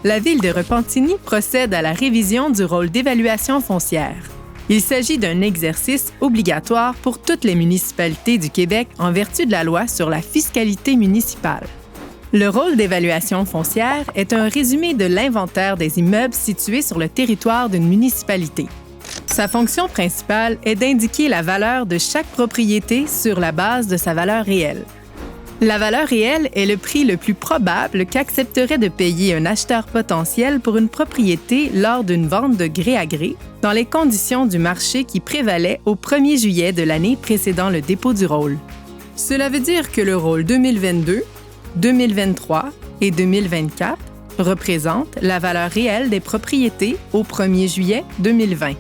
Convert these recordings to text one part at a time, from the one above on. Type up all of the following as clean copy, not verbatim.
la Ville de Repentigny procède à la révision du rôle d'évaluation foncière. Il s'agit d'un exercice obligatoire pour toutes les municipalités du Québec en vertu de la loi sur la fiscalité municipale. Le rôle d'évaluation foncière est un résumé de l'inventaire des immeubles situés sur le territoire d'une municipalité. Sa fonction principale est d'indiquer la valeur de chaque propriété sur la base de sa valeur réelle. La valeur réelle est le prix le plus probable qu'accepterait de payer un acheteur potentiel pour une propriété lors d'une vente de gré à gré, dans les conditions du marché qui prévalaient au 1er juillet de l'année précédant le dépôt du rôle. Cela veut dire que le rôle 2022, 2023 et 2024 représente la valeur réelle des propriétés au 1er juillet 2020.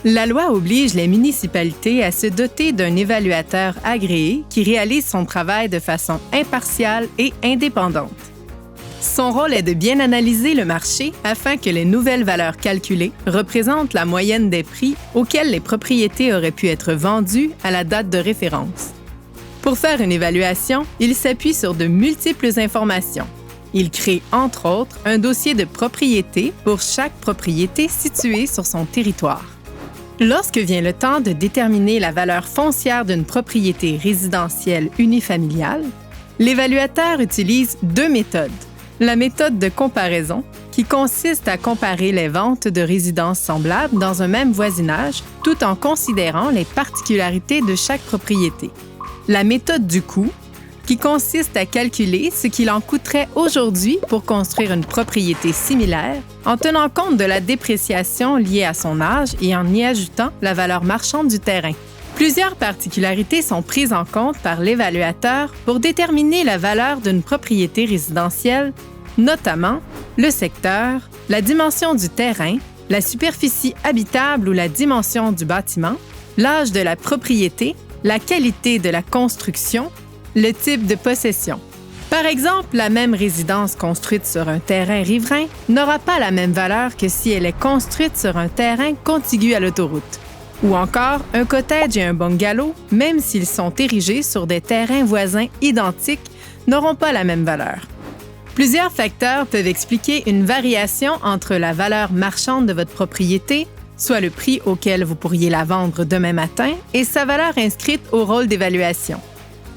La loi oblige les municipalités à se doter d'un évaluateur agréé qui réalise son travail de façon impartiale et indépendante. Son rôle est de bien analyser le marché afin que les nouvelles valeurs calculées représentent la moyenne des prix auxquels les propriétés auraient pu être vendues à la date de référence. Pour faire une évaluation, il s'appuie sur de multiples informations. Il crée, entre autres, un dossier de propriété pour chaque propriété située sur son territoire. Lorsque vient le temps de déterminer la valeur foncière d'une propriété résidentielle unifamiliale, l'évaluateur utilise deux méthodes. La méthode de comparaison, qui consiste à comparer les ventes de résidences semblables dans un même voisinage tout en considérant les particularités de chaque propriété. La méthode du coût, qui consiste à calculer ce qu'il en coûterait aujourd'hui pour construire une propriété similaire en tenant compte de la dépréciation liée à son âge et en y ajoutant la valeur marchande du terrain. Plusieurs particularités sont prises en compte par l'évaluateur pour déterminer la valeur d'une propriété résidentielle, notamment le secteur, la dimension du terrain, la superficie habitable ou la dimension du bâtiment, l'âge de la propriété, la qualité de la construction, le type de possession. Par exemple, la même résidence construite sur un terrain riverain n'aura pas la même valeur que si elle est construite sur un terrain contigu à l'autoroute. Ou encore, un cottage et un bungalow, même s'ils sont érigés sur des terrains voisins identiques, n'auront pas la même valeur. Plusieurs facteurs peuvent expliquer une variation entre la valeur marchande de votre propriété, soit le prix auquel vous pourriez la vendre demain matin, et sa valeur inscrite au rôle d'évaluation.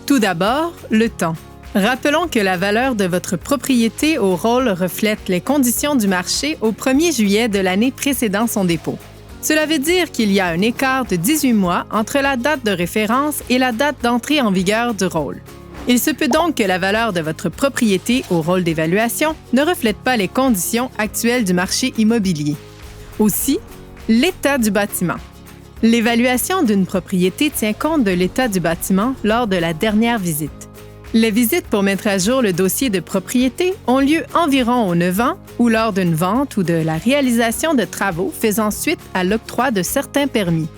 Tout d'abord, le temps. Rappelons que la valeur de votre propriété au rôle reflète les conditions du marché au 1er juillet de l'année précédant son dépôt. Cela veut dire qu'il y a un écart de 18 mois entre la date de référence et la date d'entrée en vigueur du rôle. Il se peut donc que la valeur de votre propriété au rôle d'évaluation ne reflète pas les conditions actuelles du marché immobilier. Aussi, l'état du bâtiment. L'évaluation d'une propriété tient compte de l'état du bâtiment lors de la dernière visite. Les visites pour mettre à jour le dossier de propriété ont lieu environ aux 9 ans ou lors d'une vente ou de la réalisation de travaux faisant suite à l'octroi de certains permis.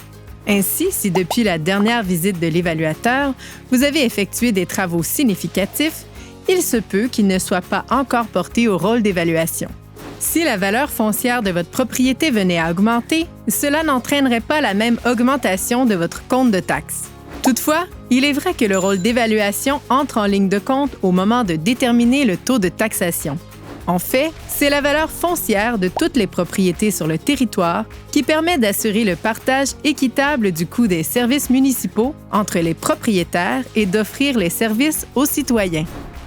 Ainsi, si depuis la dernière visite de l'évaluateur, vous avez effectué des travaux significatifs, il se peut qu'il ne soit pas encore porté au rôle d'évaluation. Si la valeur foncière de votre propriété venait à augmenter, cela n'entraînerait pas la même augmentation de votre compte de taxes. Toutefois, il est vrai que le rôle d'évaluation entre en ligne de compte au moment de déterminer le taux de taxation. En fait, c'est la valeur foncière de toutes les propriétés sur le territoire qui permet d'assurer le partage équitable du coût des services municipaux entre les propriétaires et d'offrir les services aux citoyens.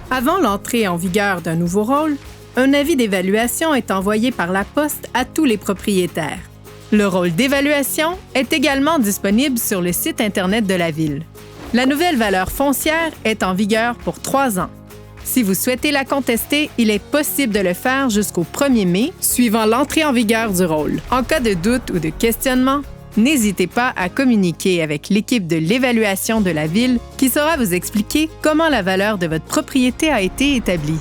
Avant l'entrée en vigueur d'un nouveau rôle, un avis d'évaluation est envoyé par la poste à tous les propriétaires. Le rôle d'évaluation est également disponible sur le site Internet de la Ville. La nouvelle valeur foncière est en vigueur pour 3 ans. Si vous souhaitez la contester, il est possible de le faire jusqu'au 1er mai, suivant l'entrée en vigueur du rôle. En cas de doute ou de questionnement, n'hésitez pas à communiquer avec l'équipe de l'évaluation de la Ville qui saura vous expliquer comment la valeur de votre propriété a été établie.